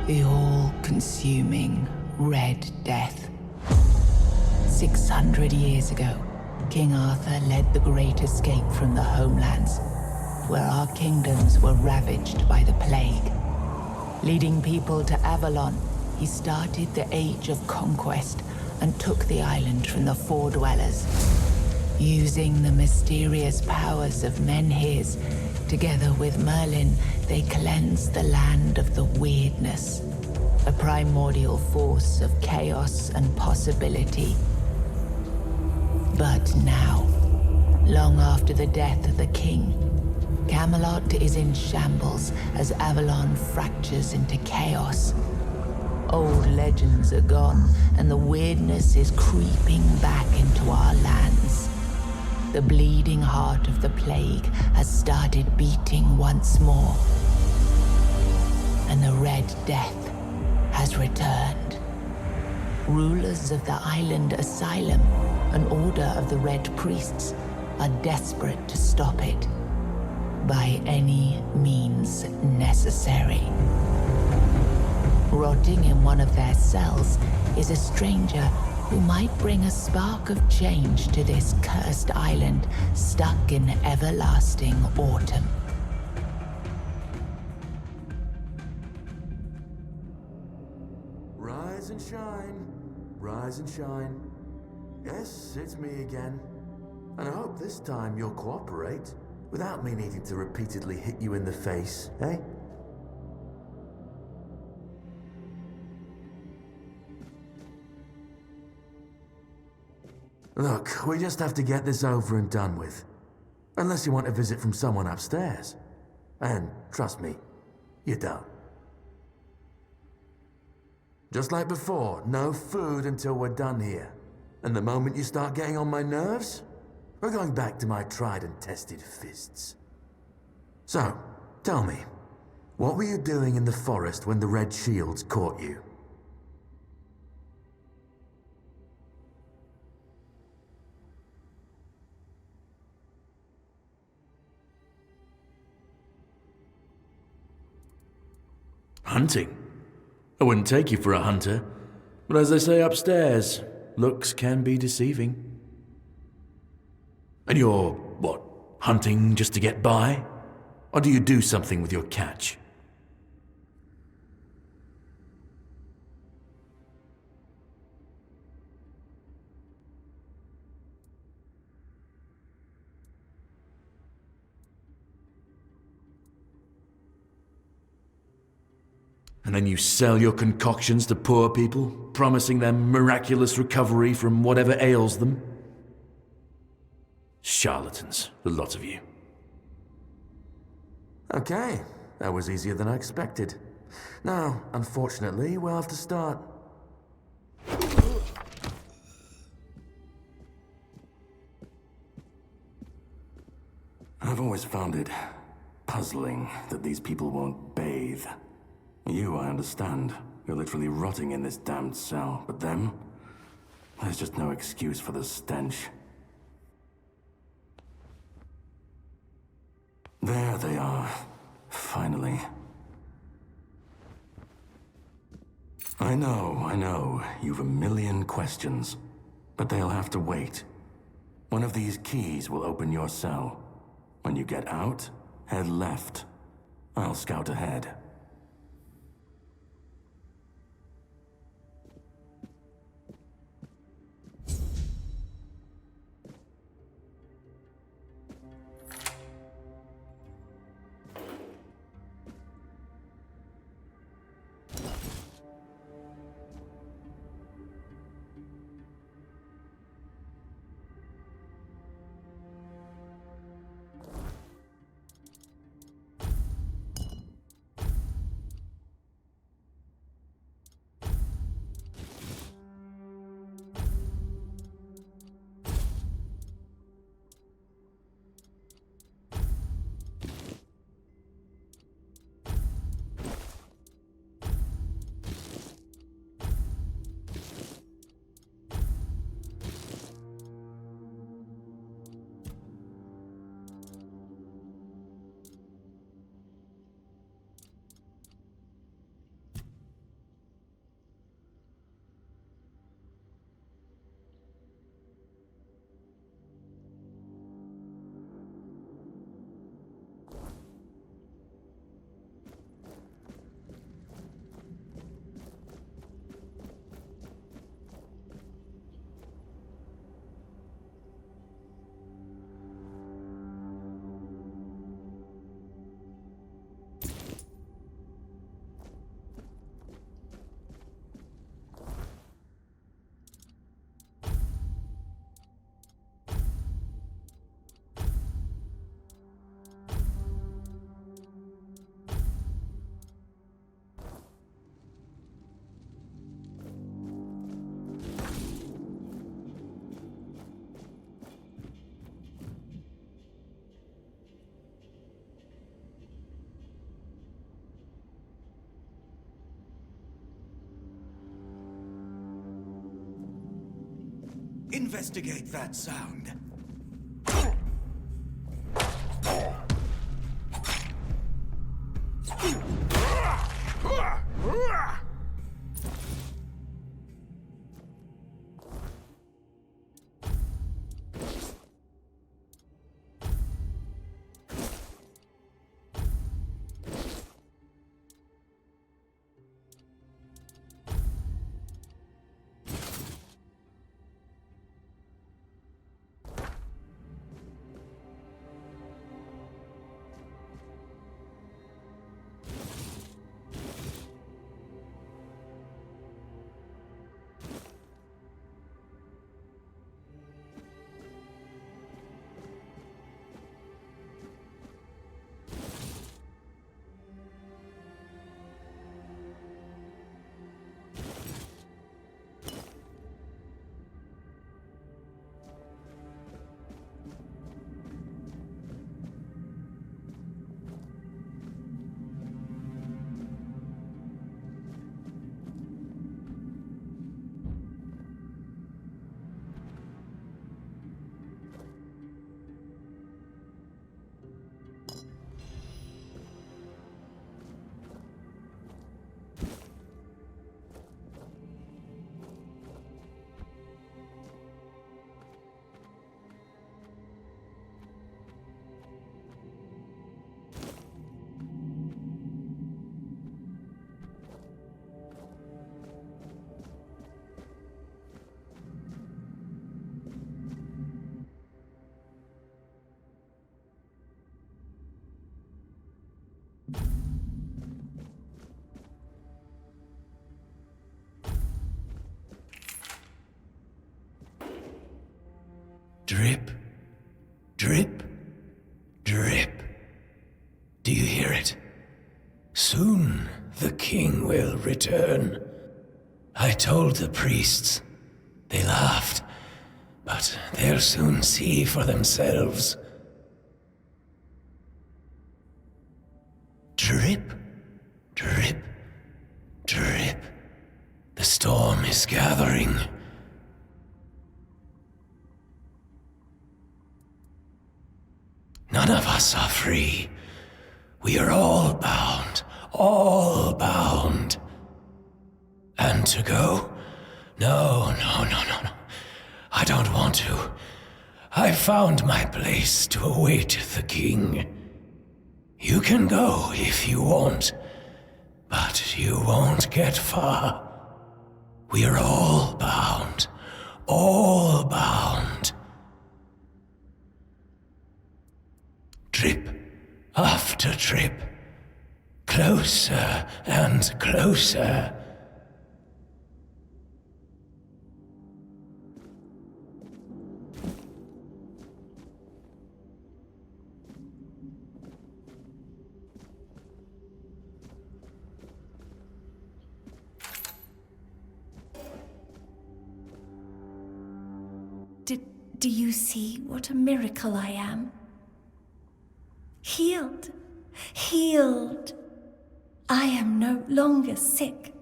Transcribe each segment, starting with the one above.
The all-consuming Red Death. 600 years ago, King Arthur led the Great Escape from the homelands, where our kingdoms were ravaged by the plague. Leading people to Avalon, he started the Age of Conquest and took the island from the Four Dwellers. Using the mysterious powers of Menhirs, together with Merlin, they cleansed the land of the weirdness, a primordial force of chaos and possibility. But now, long after the death of the king, Camelot is in shambles as Avalon fractures into chaos. Old legends are gone, and the weirdness is creeping back into our lands. The bleeding heart of the plague has started beating once more, and the Red Death has returned. Rulers of the island asylum, an order of the Red Priests, are desperate to stop it by any means necessary. Rotting in one of their cells is a stranger who might bring a spark of change to this cursed island stuck in everlasting autumn. Rise and shine, rise and shine. Yes, it's me again. And I hope this time you'll cooperate without me needing to repeatedly hit you in the face, eh? Look, we just have to get this over and done with. Unless you want a visit from someone upstairs. And trust me, you don't. Just like before, no food until we're done here. And the moment you start getting on my nerves, we're going back to my tried and tested fists. So, tell me, what were you doing in the forest when the Red Shields caught you? Hunting? I wouldn't take you for a hunter, but as they say upstairs, looks can be deceiving. And you're, what, hunting just to get by? Or do you do something with your catch? And then you sell your concoctions to poor people, promising them miraculous recovery from whatever ails them? Charlatans, the lot of you. Okay, that was easier than I expected. Now, unfortunately, we'll have to start. I've always found it puzzling that these people won't bathe. You, I understand. You're literally rotting in this damned cell. But them? There's just no excuse for the stench. There they are. Finally. I know. You've a million questions. But they'll have to wait. One of these keys will open your cell. When you get out, head left. I'll scout ahead. investigate that sound. Drip, drip, drip. Do you hear it? Soon the king will return. I told the priests. They laughed, but they'll soon see for themselves. Drip, drip, drip. The storm is gathering. None of us are free. We are all bound, all bound. And to go? No. I don't want to. I've found my place to await the king. You can go if you want, but you won't get far. We are all bound, all bound. Trip after trip, closer and closer. Do you see what a miracle I am? Healed. Healed. I am no longer sick.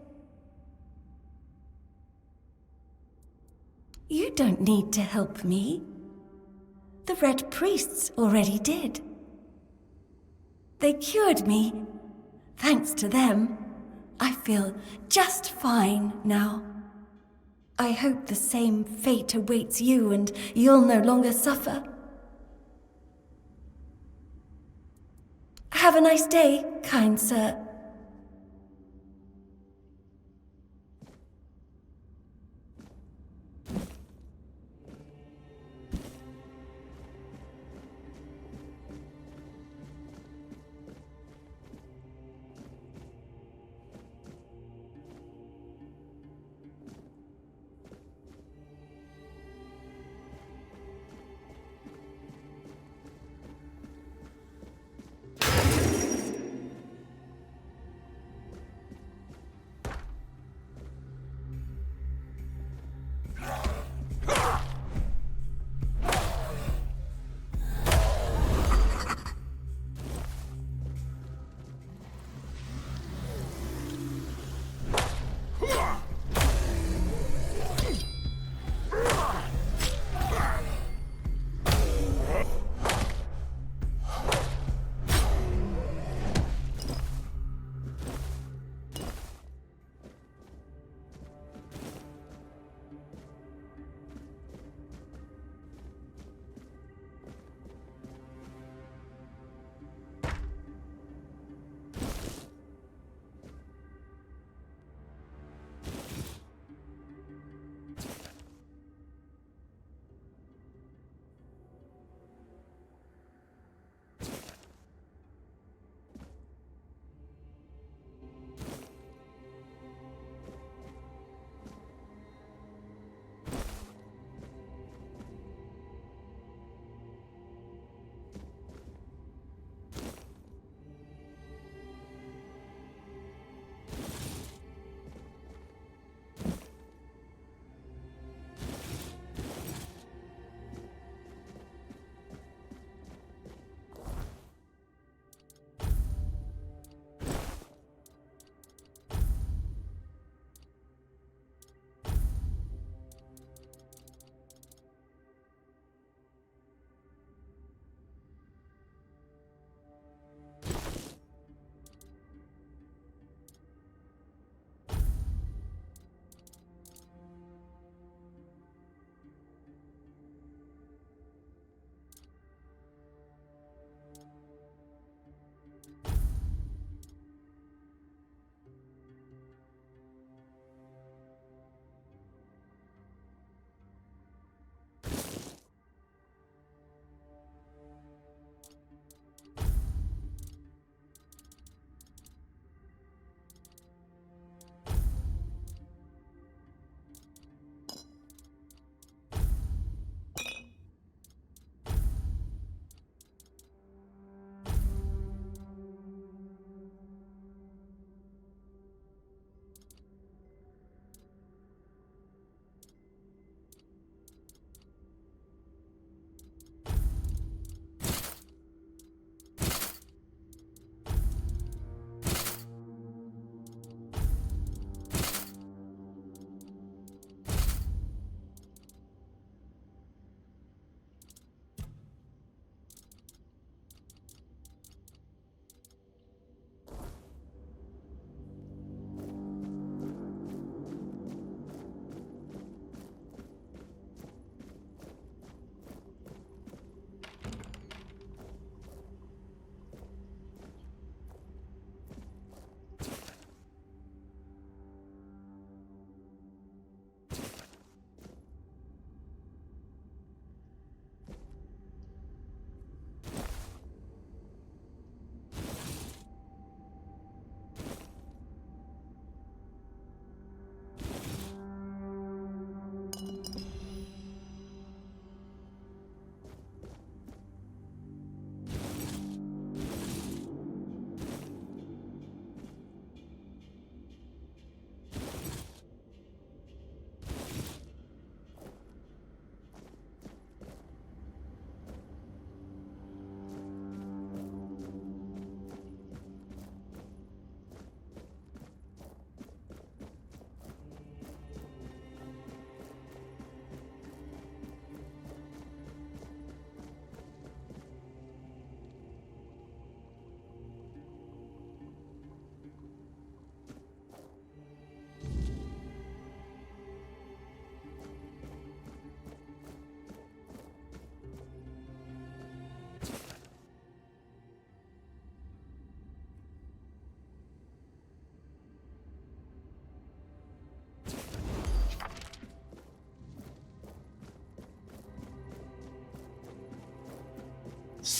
You don't need to help me. The Red Priests already did. They cured me. Thanks to them, I feel just fine now. I hope the same fate awaits you and you'll no longer suffer. Have a nice day, kind sir.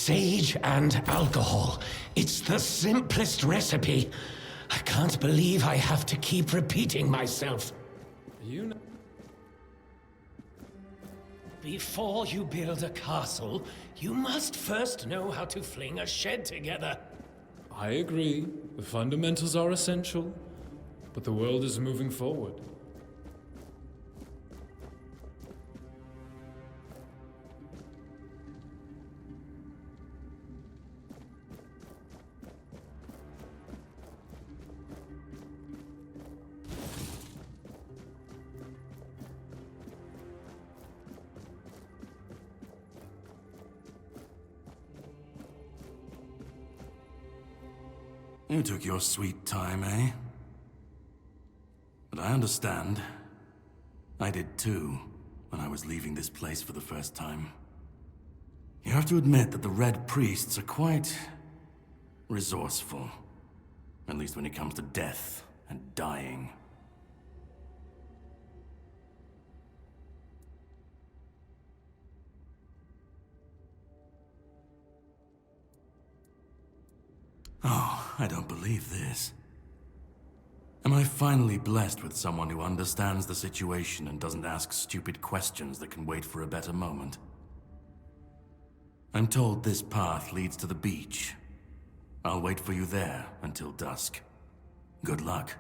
Sage and alcohol. It's the simplest recipe. I can't believe I have to keep repeating myself. You know. Before you build a castle, you must first know how to fling a shed together. I agree. The fundamentals are essential, but the world is moving forward. You took your sweet time, eh? But I understand. I did too, when I was leaving this place for the first time. You have to admit that the Red Priests are quite resourceful. At least when it comes to death and dying. Oh, I don't believe this. Am I finally blessed with someone who understands the situation and doesn't ask stupid questions that can wait for a better moment? I'm told this path leads to the beach. I'll wait for you there until dusk. Good luck.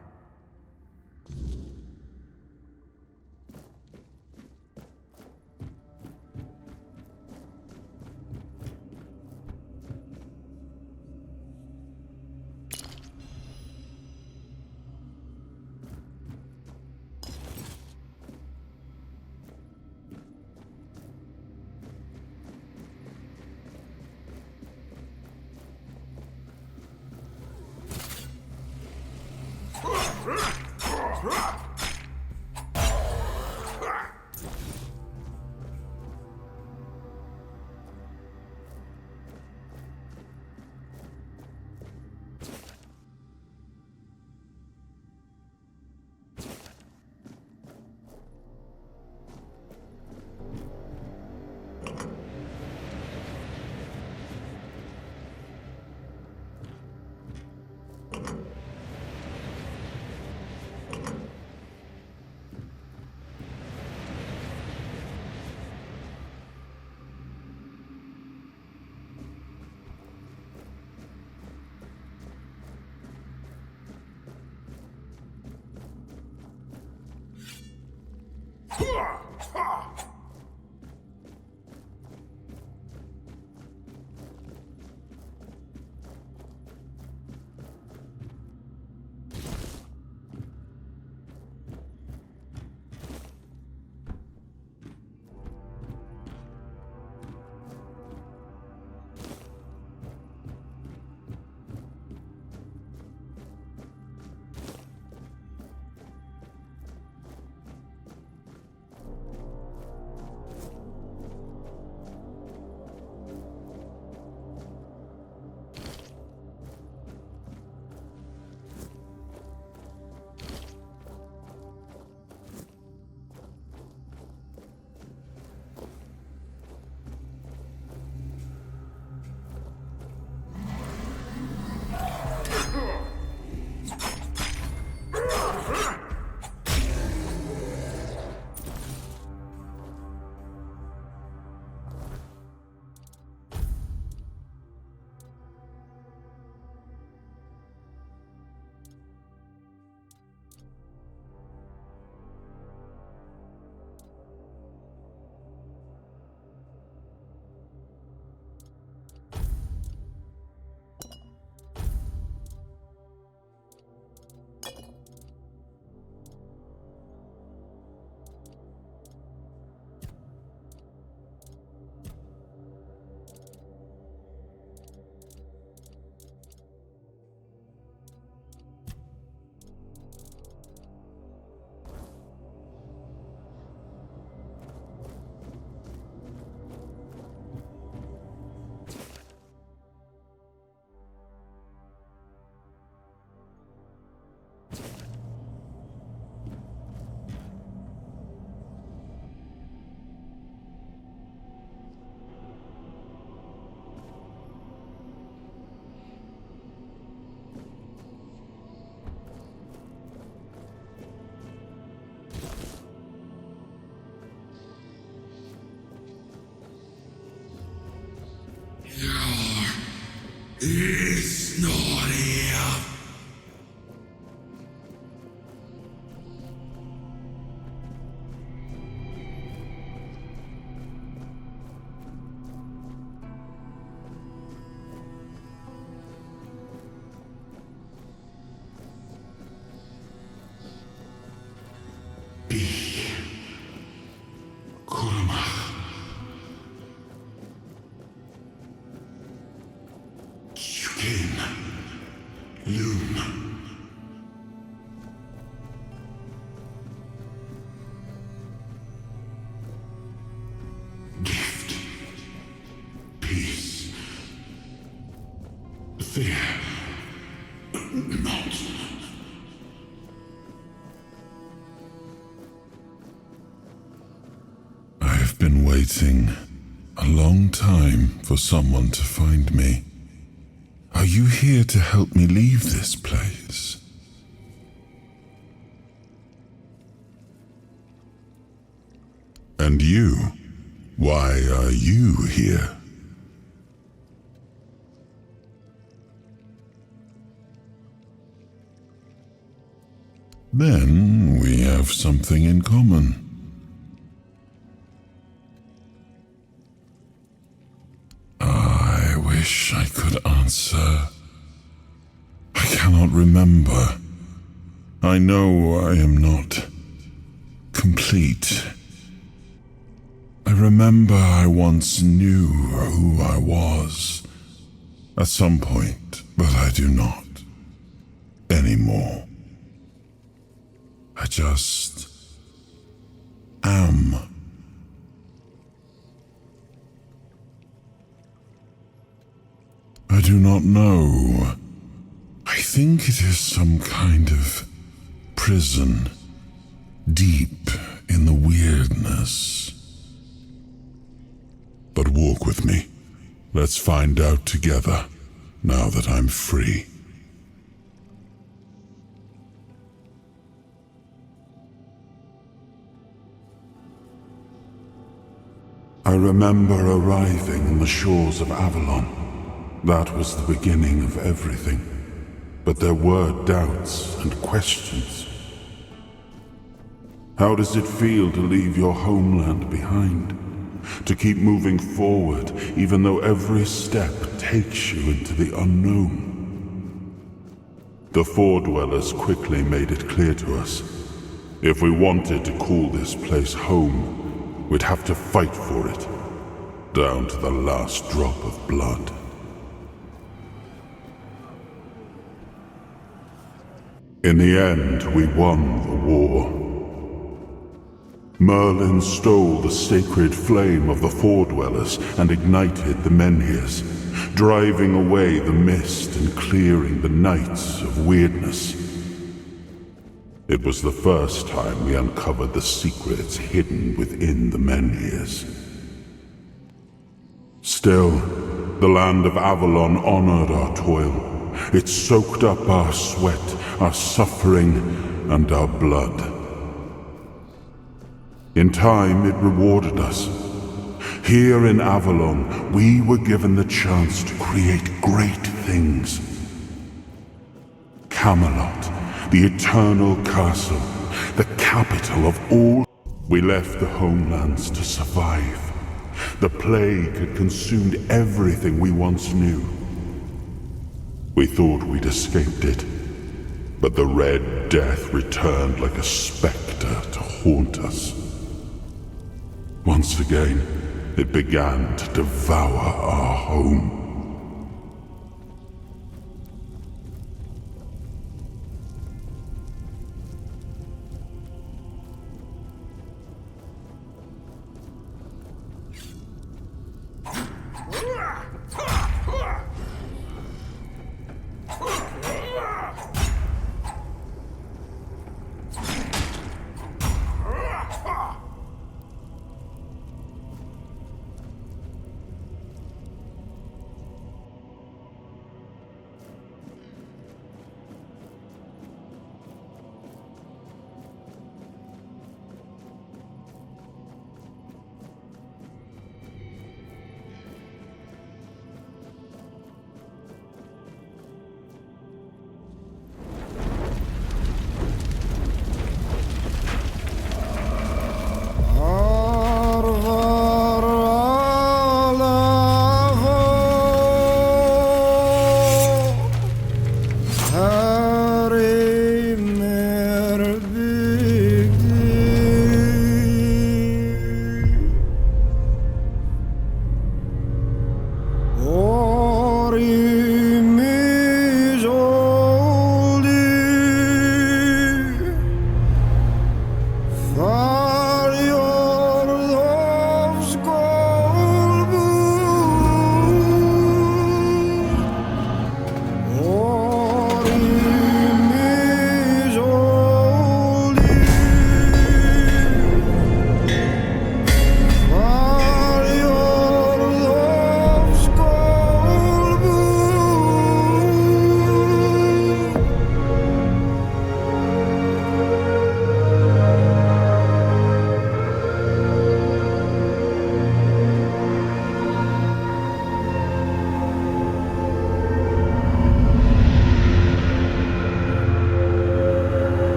is not here. Gift, peace, fear, not. I have been waiting a long time for someone to find me. Are you here to help me leave this place? And you? Why are you here? Then we have something in common. I wish I could answer. I cannot remember. I know I am not complete. I remember I once knew who I was at some point, but I do not anymore. I just am. I do not know. I think it is some kind of prison, deep in the weirdness. But walk with me. Let's find out together, now that I'm free. I remember arriving on the shores of Avalon. That was the beginning of everything. But there were doubts and questions. How does it feel to leave your homeland behind? To keep moving forward, even though every step takes you into the unknown? The Four Dwellers quickly made it clear to us. If we wanted to call this place home, we'd have to fight for it, down to the last drop of blood. In the end, we won the war. Merlin stole the sacred flame of the Four Dwellers and ignited the Menhirs, driving away the mist and clearing the nights of weirdness. It was the first time we uncovered the secrets hidden within the Menhirs. Still, the land of Avalon honored our toil. It soaked up our sweat, our suffering, and our blood. In time, it rewarded us. Here in Avalon, we were given the chance to create great things. Camelot, the eternal castle, the capital of all. We left the homelands to survive. The plague had consumed everything we once knew. We thought we'd escaped it, but the Red Death returned like a specter to haunt us. Once again, it began to devour our home.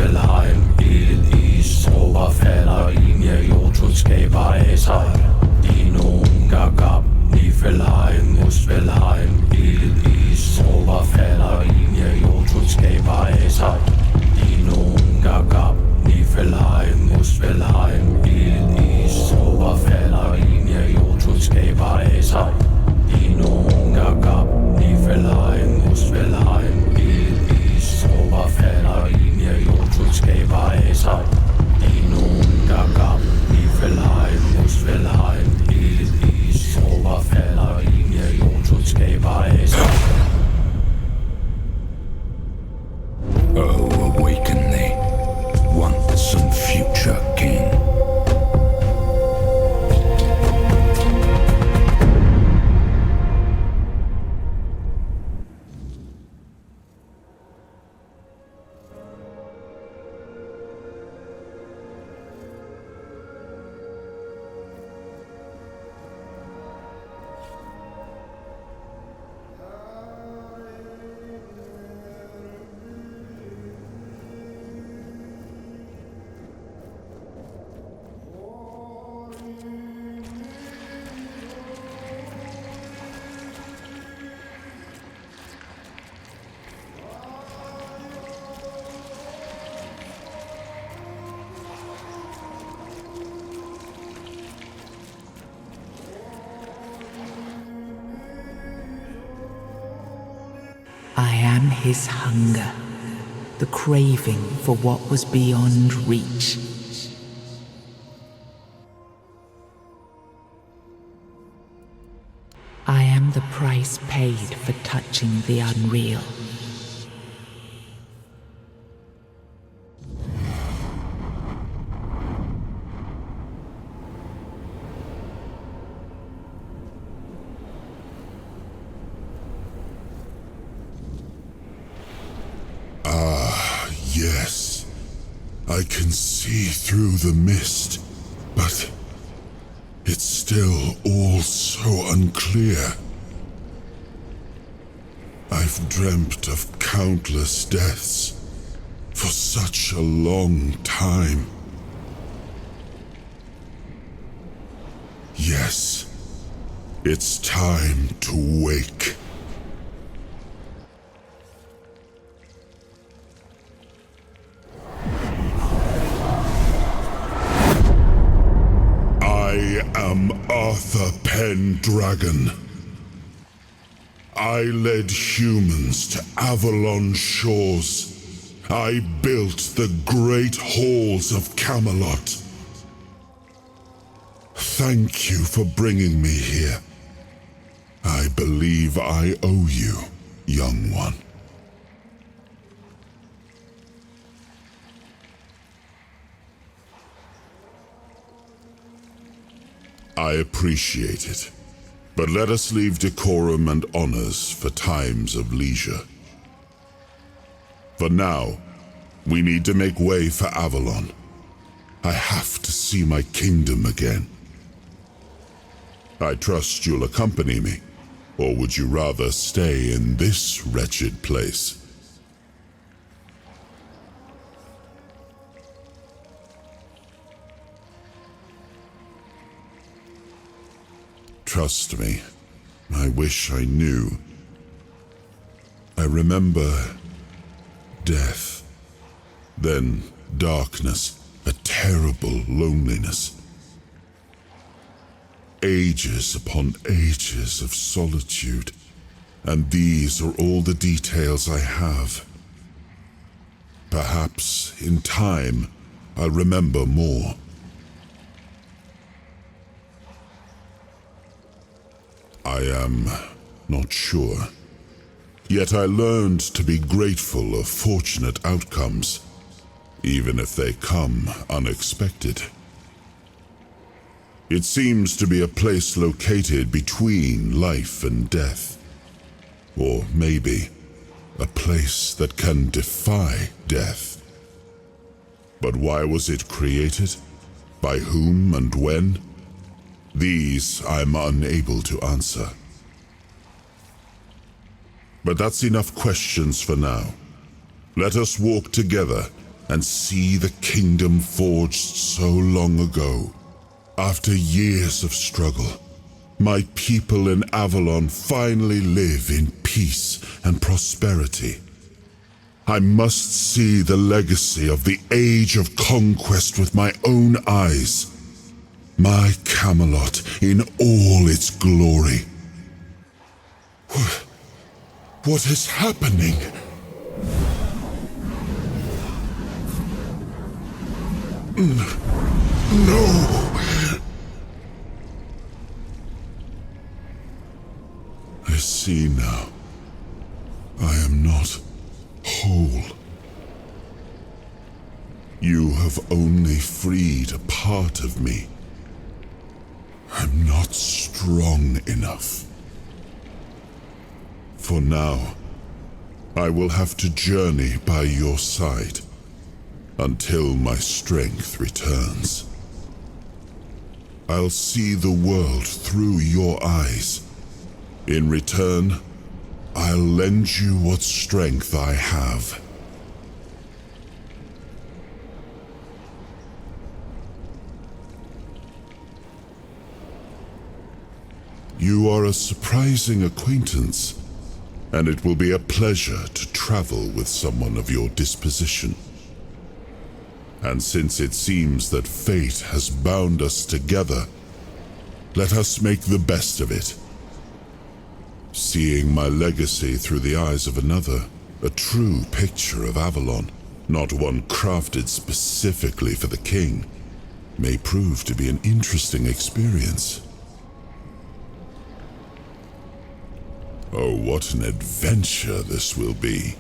velheim, ilden is, overfalder in jer jordskudskaber af sig. Dino gagab, i velheim, mus velheim, ilden is, overfalder in jer jordskudskaber af sig. Dino gagab, i velheim, mus velheim, ilden is, overfalder in jer jordskudskaber af sig. Dino gagab, i velheim, mus velheim, ilden is, overfalder in jer jordskudskaber af sig. Dino gagab, i velheim, mus velheim, ilden is, overfalder in jer jordskudskaber af sig. Oh, awaken thee, once and future king. I am his hunger, the craving for what was beyond reach. I am the price paid for touching the unreal. Yes, I can see through the mist, but it's still all so unclear. I've dreamt of countless deaths for such a long time. Yes, it's time to wake. I am Arthur Pendragon. I led humans to Avalon shores. I built the great halls of Camelot. Thank you for bringing me here. I believe I owe you, young one. I appreciate it, but let us leave decorum and honors for times of leisure. For now, we need to make way for Avalon. I have to see my kingdom again. I trust you'll accompany me, or would you rather stay in this wretched place? Trust me, I wish I knew. I remember death, then darkness, a terrible loneliness. Ages upon ages of solitude, and these are all the details I have. Perhaps, in time, I'll remember more. I am not sure. Yet I learned to be grateful of fortunate outcomes, even if they come unexpected. It seems to be a place located between life and death. Or maybe a place that can defy death. But why was it created? By whom and when? These I'm unable to answer. But that's enough questions for now. Let us walk together and see the kingdom forged so long ago. After years of struggle, my people in Avalon finally live in peace and prosperity. I must see the legacy of the age of conquest with my own eyes. My Camelot in all its glory. What is happening? No! I see now. I am not whole. You have only freed a part of me. I'm not strong enough. For now, I will have to journey by your side until my strength returns. I'll see the world through your eyes. In return, I'll lend you what strength I have. You are a surprising acquaintance, and it will be a pleasure to travel with someone of your disposition. And since it seems that fate has bound us together, let us make the best of it. Seeing my legacy through the eyes of another, a true picture of Avalon, not one crafted specifically for the king, may prove to be an interesting experience. Oh, what an adventure this will be.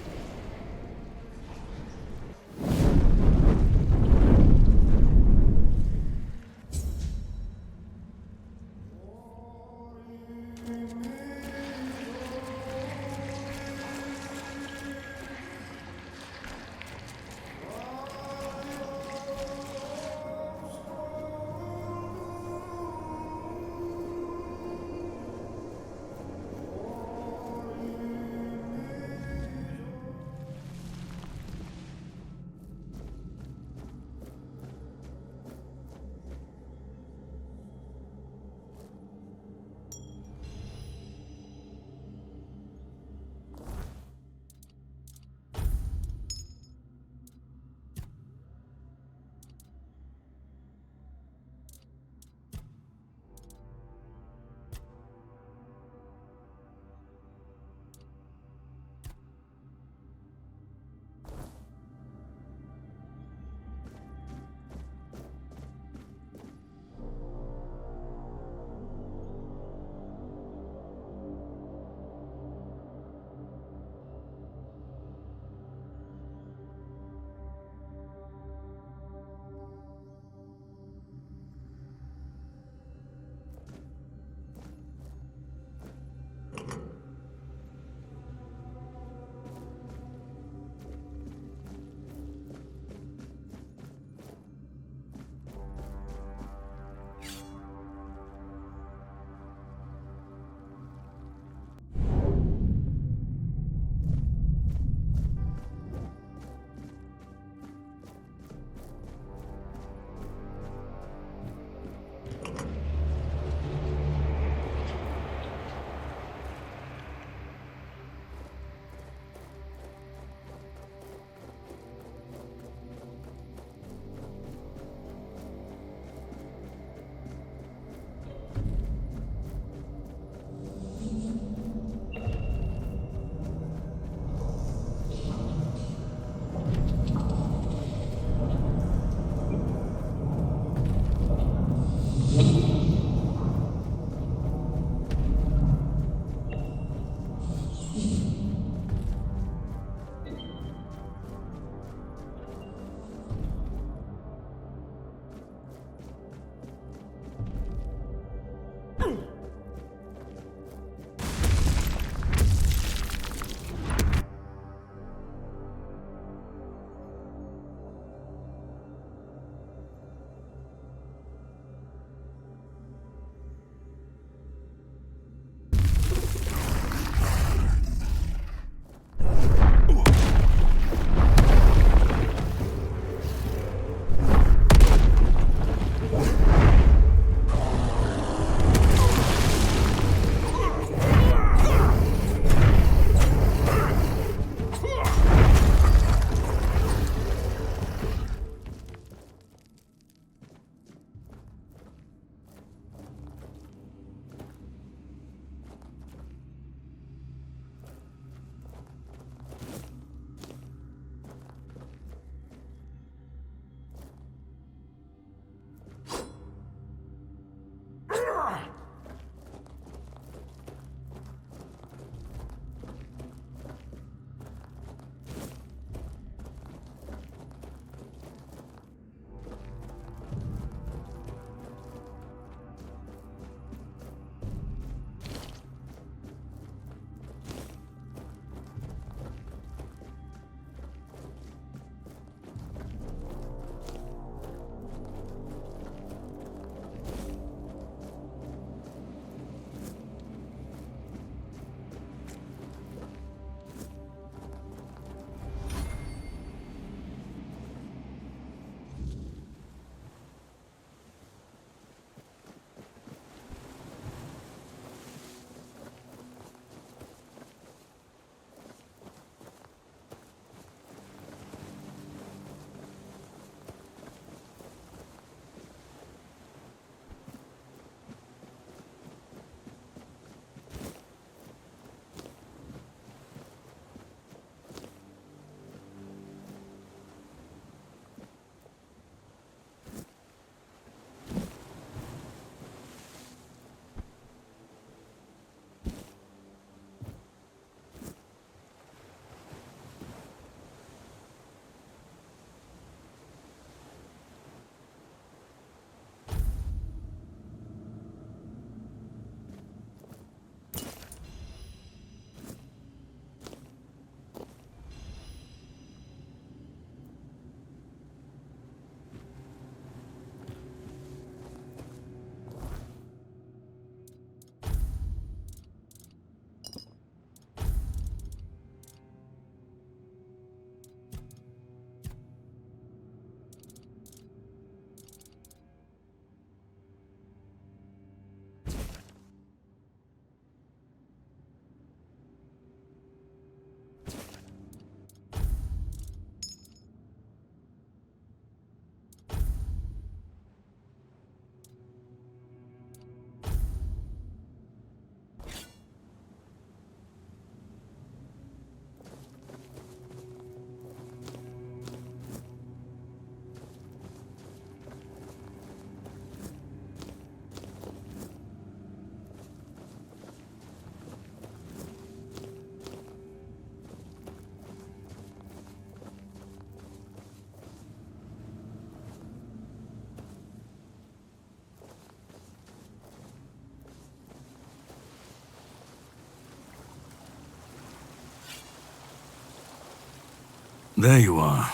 There you are.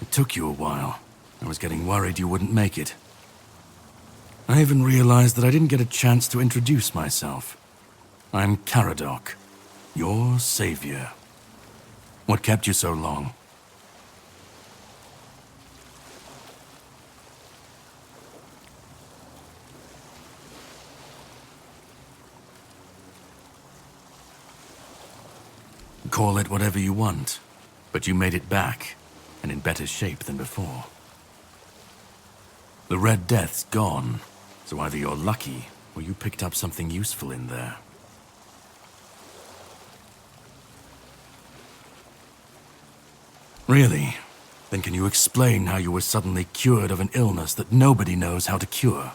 It took you a while. I was getting worried you wouldn't make it. I even realized that I didn't get a chance to introduce myself. I'm Caradoc, your savior. What kept you so long? Call it whatever you want, but you made it back, and in better shape than before. The Red Death's gone, so either you're lucky, or you picked up something useful in there. Really? Then can you explain how you were suddenly cured of an illness that nobody knows how to cure?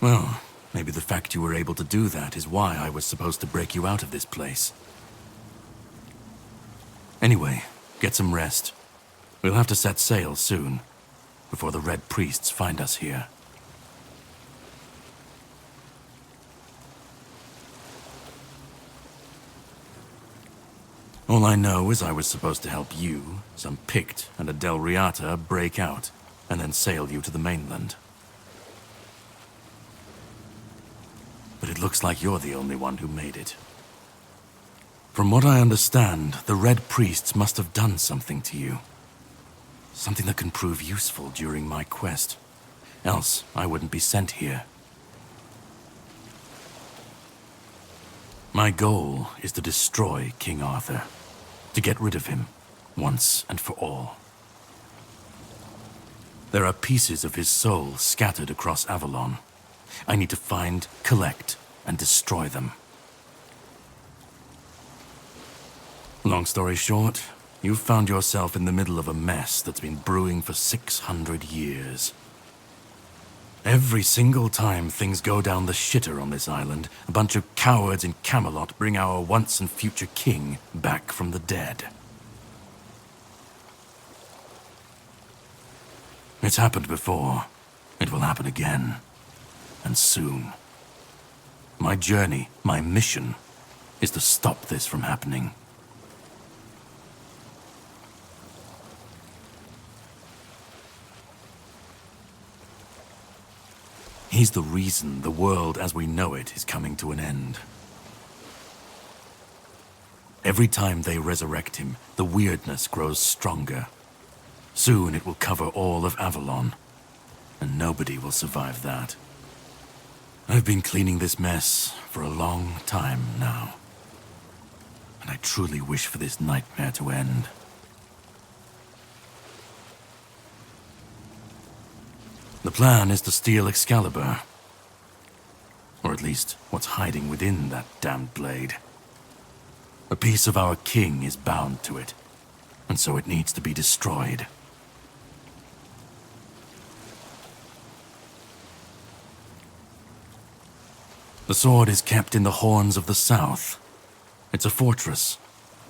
Well, maybe the fact you were able to do that is why I was supposed to break you out of this place. Anyway, get some rest. We'll have to set sail soon, before the Red Priests find us here. All I know is I was supposed to help you, some Pict, and a Del Riata break out, and then sail you to the mainland. But it looks like you're the only one who made it. From what I understand, the Red Priests must have done something to you. Something that can prove useful during my quest. Else, I wouldn't be sent here. My goal is to destroy King Arthur. To get rid of him, once and for all. There are pieces of his soul scattered across Avalon. I need to find, collect, and destroy them. Long story short, you've found yourself in the middle of a mess that's been brewing for 600 years. Every single time things go down the shitter on this island, a bunch of cowards in Camelot bring our once and future king back from the dead. It's happened before. It will happen again. And soon. My journey, my mission, is to stop this from happening. He's the reason the world as we know it is coming to an end. Every time they resurrect him, the weirdness grows stronger. Soon it will cover all of Avalon, and nobody will survive that. I've been cleaning this mess for a long time now, and I truly wish for this nightmare to end. The plan is to steal Excalibur. Or at least, what's hiding within that damned blade. A piece of our king is bound to it, and so it needs to be destroyed. The sword is kept in the Horns of the South. It's a fortress,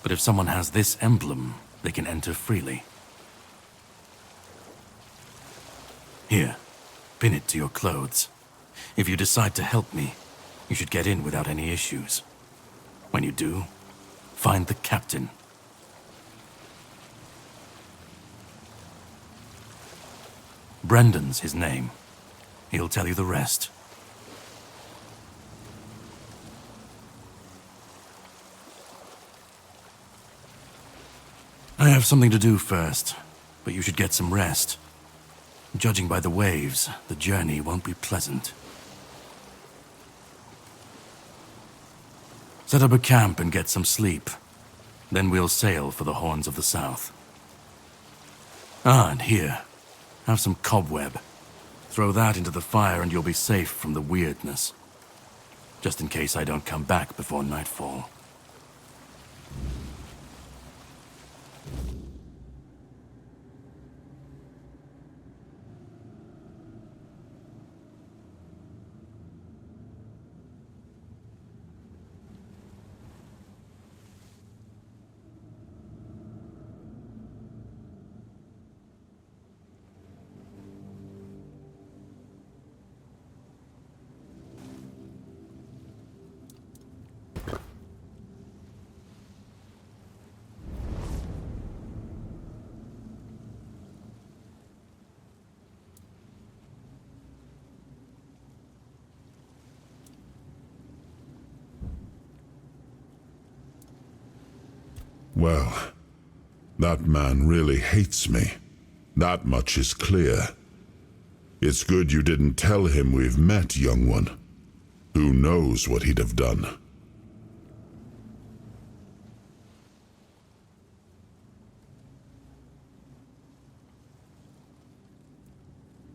but if someone has this emblem, they can enter freely. Here, pin it to your clothes. If you decide to help me, you should get in without any issues. When you do, find the captain. Brendan's his name. He'll tell you the rest. I have something to do first, but you should get some rest. Judging by the waves, the journey won't be pleasant. Set up a camp and get some sleep. Then we'll sail for the Horns of the South. And here, have some cobweb. Throw that into the fire and you'll be safe from the weirdness. Just in case I don't come back before nightfall. Well, that man really hates me. That much is clear. It's good you didn't tell him we've met, young one. Who knows what he'd have done?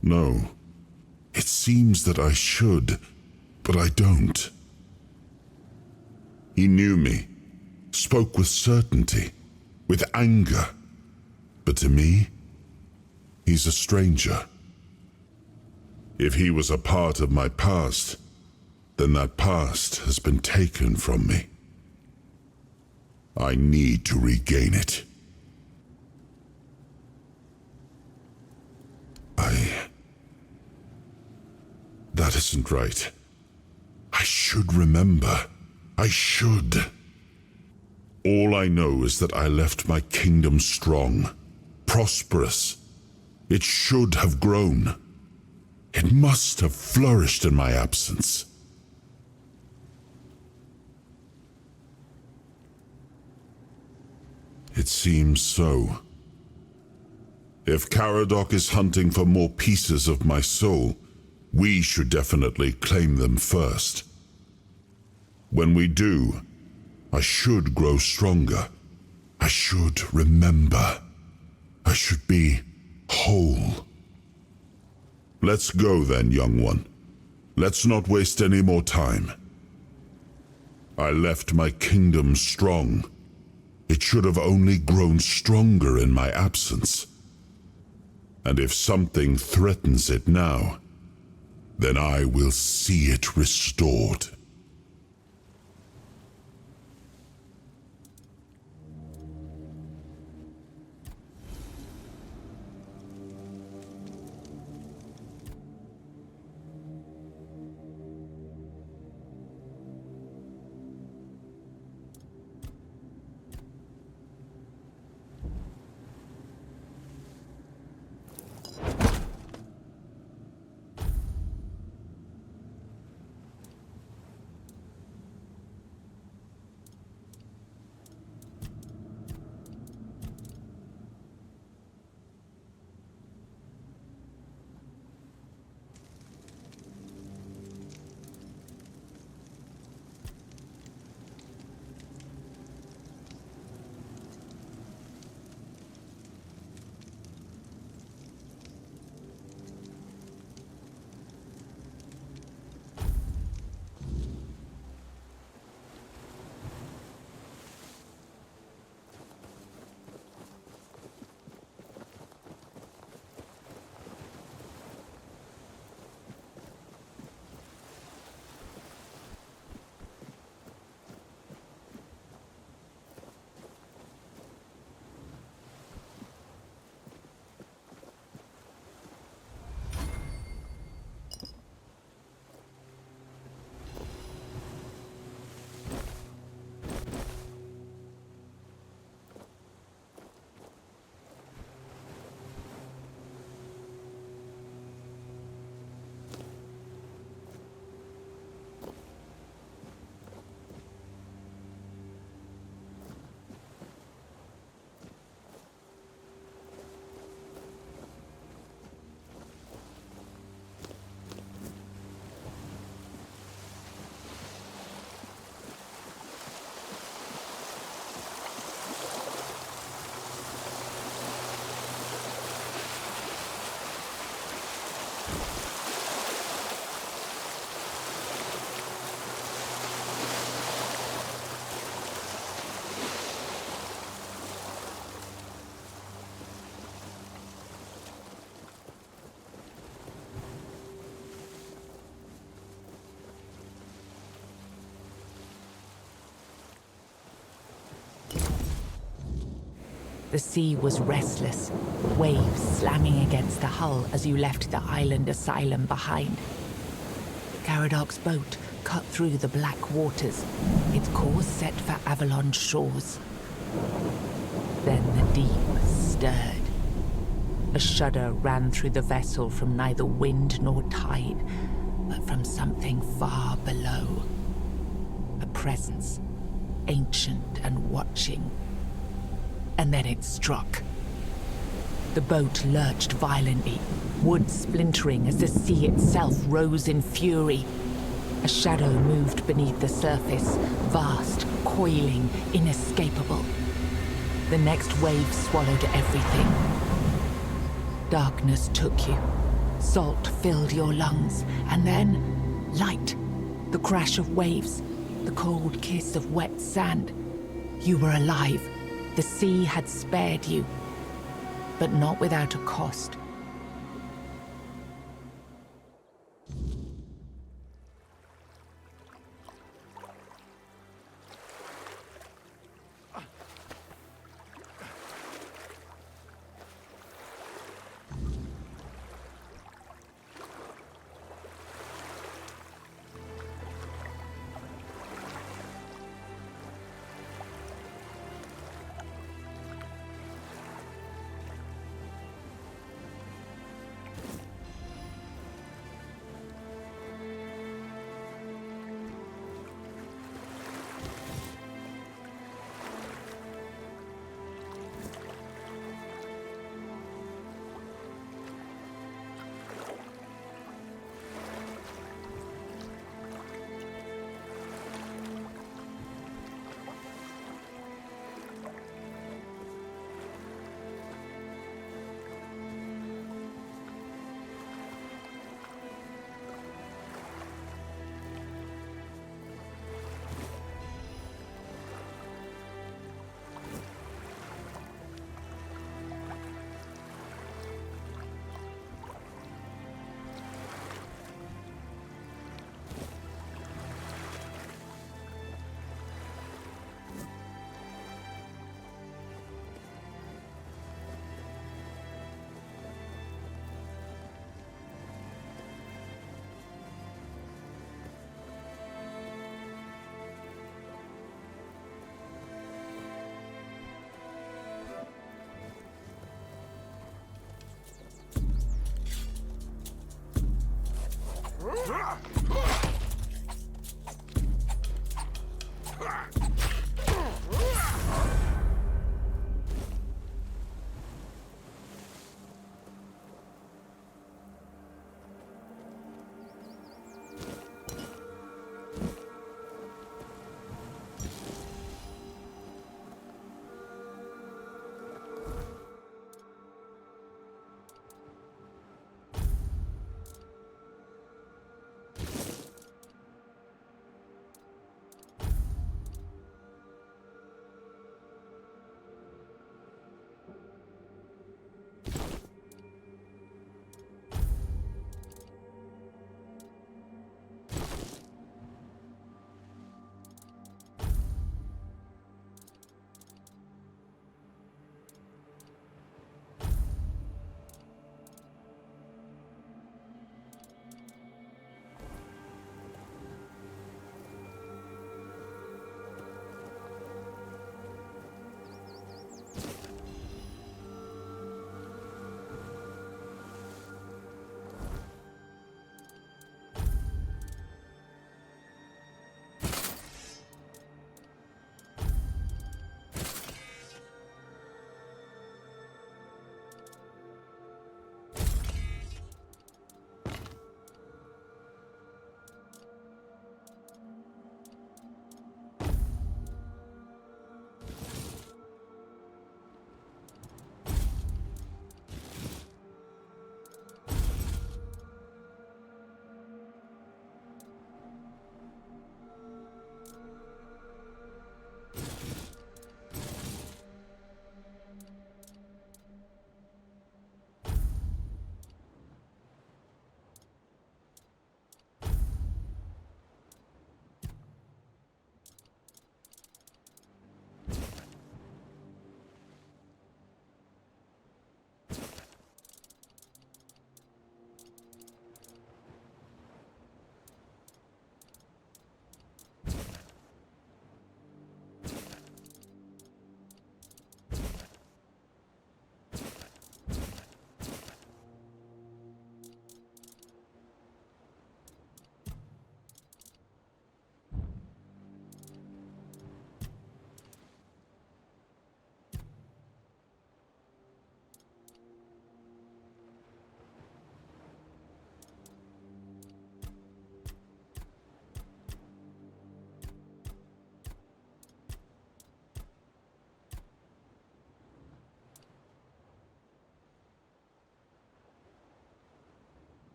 No. It seems that I should, but I don't. He knew me, spoke with certainty, with anger. But to me, he's a stranger. If he was a part of my past, then that past has been taken from me. I need to regain it. That isn't right. I should remember. I should. All I know is that I left my kingdom strong, prosperous. It should have grown. It must have flourished in my absence. It seems so. If Caradoc is hunting for more pieces of my soul, we should definitely claim them first. When we do, I should grow stronger. I should remember. I should be whole. Let's go then, young one. Let's not waste any more time. I left my kingdom strong. It should have only grown stronger in my absence. And if something threatens it now, then I will see it restored. The sea was restless, waves slamming against the hull as you left the island asylum behind. Caradoc's boat cut through the black waters, its course set for Avalon's shores. Then the deep stirred. A shudder ran through the vessel from neither wind nor tide, but from something far below. A presence, ancient and watching, and then it struck. The boat lurched violently, wood splintering as the sea itself rose in fury. A shadow moved beneath the surface, vast, coiling, inescapable. The next wave swallowed everything. Darkness took you. Salt filled your lungs, and then light. The crash of waves, the cold kiss of wet sand. You were alive. The sea had spared you, but not without a cost.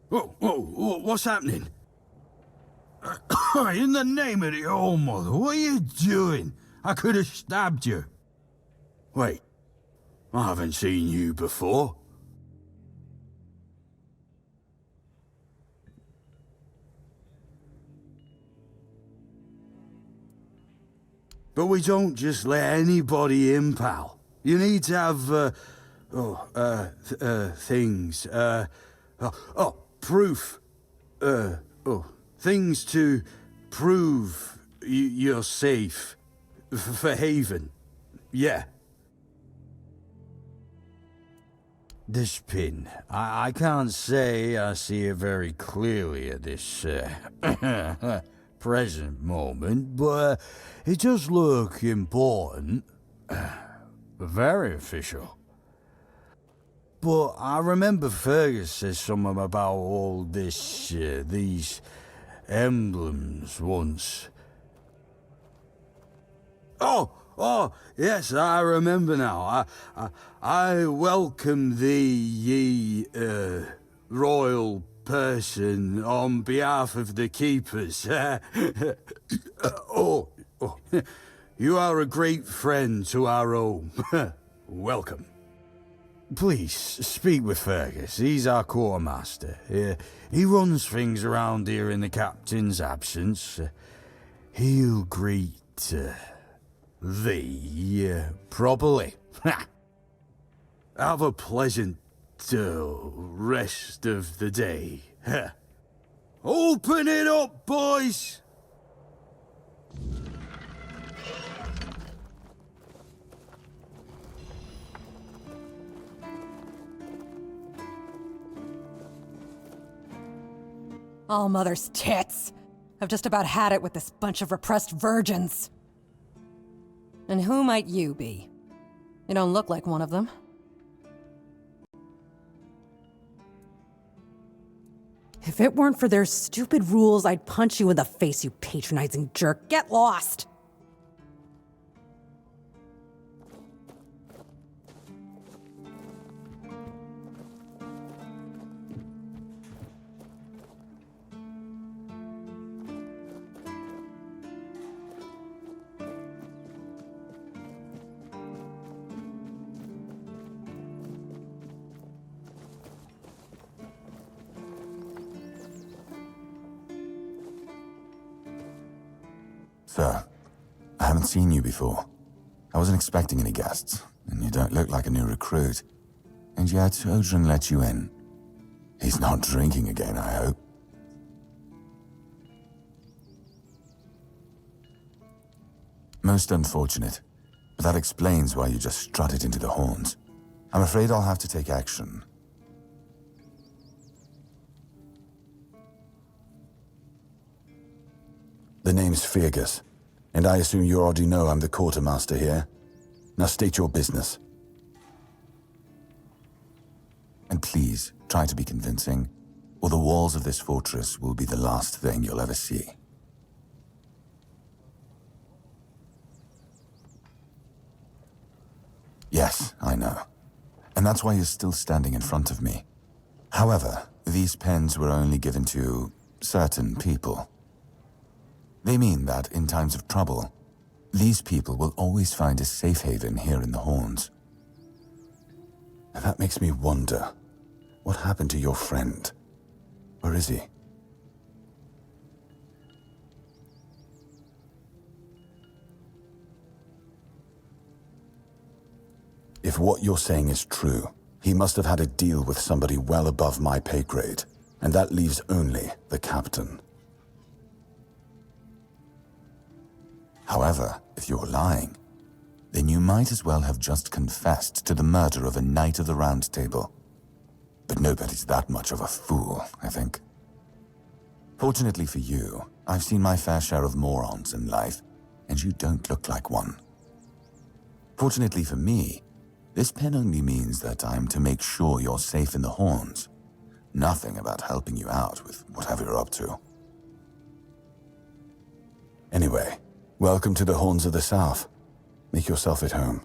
Whoa, what's happening? In the name of the All Mother, what are you doing? I could have stabbed you. Wait, I haven't seen you before. But we don't just let anybody in, pal. You need to have, things, proof. Things to prove you're safe. For Haven. Yeah. This pin. I can't say I see it very clearly at this, present moment, but it does look important. Very official. But I remember Fergus said something about all this, these emblems once. Oh, yes, I remember now. I welcome thee, ye, royal person, on behalf of the keepers. You are a great friend to our home. Welcome. Please, speak with Fergus. He's our quartermaster. He runs things around here in the captain's absence. He'll greet thee properly. Have a pleasant rest of the day. Open it up, boys! All mother's tits. I've just about had it with this bunch of repressed virgins. And who might you be? You don't look like one of them. If it weren't for their stupid rules, I'd punch you in the face, you patronizing jerk. Get lost! Sir, I haven't seen you before. I wasn't expecting any guests, and you don't look like a new recruit. And yet, Odrin let you in. He's not drinking again, I hope. Most unfortunate. But that explains why you just strutted into the horns. I'm afraid I'll have to take action. The name's Fergus, and I assume you already know I'm the quartermaster here. Now state your business. And please, try to be convincing, or the walls of this fortress will be the last thing you'll ever see. Yes, I know. And that's why you're still standing in front of me. However, these pens were only given to certain people. They mean that in times of trouble, these people will always find a safe haven here in the Horns. And that makes me wonder, what happened to your friend? Where is he? If what you're saying is true, he must have had a deal with somebody well above my pay grade, and that leaves only the captain. However, if you're lying, then you might as well have just confessed to the murder of a Knight of the Round Table. But nobody's that much of a fool, I think. Fortunately for you, I've seen my fair share of morons in life, and you don't look like one. Fortunately for me, this pen only means that I'm to make sure you're safe in the Horns. Nothing about helping you out with whatever you're up to. Anyway, welcome to the Horns of the South. Make yourself at home.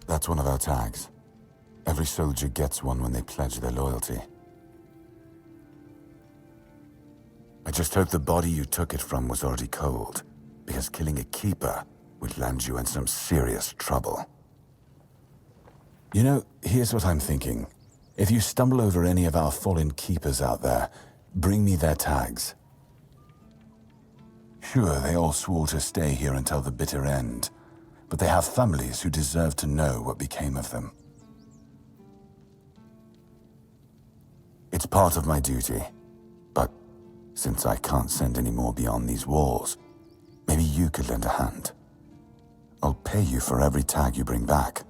That's one of our tags. Every soldier gets one when they pledge their loyalty. I just hope the body you took it from was already cold, because killing a keeper would land you in some serious trouble. You know, here's what I'm thinking. If you stumble over any of our fallen keepers out there, bring me their tags. Sure, they all swore to stay here until the bitter end, but they have families who deserve to know what became of them. It's part of my duty, but since I can't send any more beyond these walls, maybe you could lend a hand. I'll pay you for every tag you bring back.